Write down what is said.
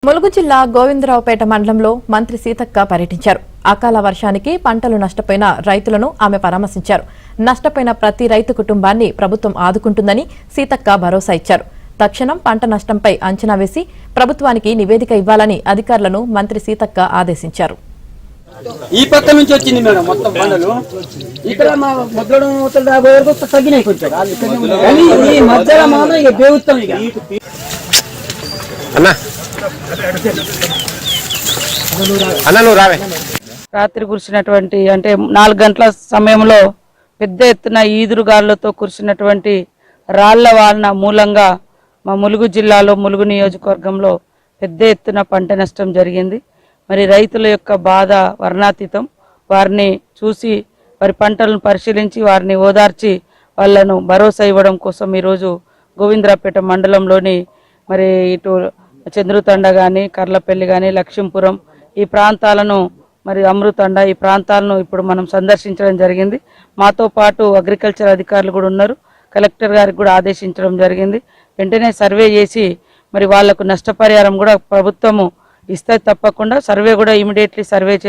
ములుగు జిల్లా గోవిందరావుపేట మండలంలో మంత్రి సీతక్క పర్యటించారు. అకాల వర్షానికి పంటలు నష్టపోయిన రైతులను ఆమె పరామర్శించారు. నష్టపోయిన ప్రతి రైతు కుటుంబాన్ని ప్రభుత్వం ఆదుకుంటుందని సీతక్క భరోసా ఇచ్చారు. తక్షణం పంట నష్టంపై అంచనా వేసి ప్రభుత్వానికి నివేదిక ఇవ్వాలని అధికారులను మంత్రి సీతక్క ఆదేశించారు. ఈ పక్క నుంచి వచ్చింది మేడం మొత్తం పంటలు ఇక్కడ మా మధ్యలో 50 వరకు తగ్గినాయి కొంచెం కానీ ఈ మధ్యలో మాత్రం ఇక బేవుతాం ఇక రాత్రి కురిసినటువంటి అంటే 4 గంటల సమయంలో పెద్ద ఎత్తున ఈదురుగాళ్లతో కురిసినటువంటి రాళ్ల వాన మూలంగా మా ములుగు జిల్లాలో ములుగు నియోజకవర్గంలో పెద్ద ఎత్తున పంట నష్టం జరిగింది. మరి రైతుల యొక్క బాధ వర్ణాతీతం. వారిని చూసి వారి పంటలను పరిశీలించి వారిని ఓదార్చి వాళ్ళను భరోసా ఇవ్వడం కోసం ఈరోజు గోవిందరావుపేట మండలంలోని మరి ఇటు చంద్రుతండ కానీ కర్లపల్లి కానీ లక్ష్మీపురం ఈ ప్రాంతాలను మరి అమృతండ ఈ ప్రాంతాలను ఇప్పుడు మనం సందర్శించడం జరిగింది. మాతో పాటు అగ్రికల్చర్ అధికారులు కూడా ఉన్నారు. కలెక్టర్ గారికి కూడా ఆదేశించడం జరిగింది. వెంటనే సర్వే చేసి మరి వాళ్లకు నష్టపరిహారం కూడా ప్రభుత్వము ఇస్తే తప్పకుండా సర్వే కూడా ఇమీడియట్లీ సర్వే చేయమని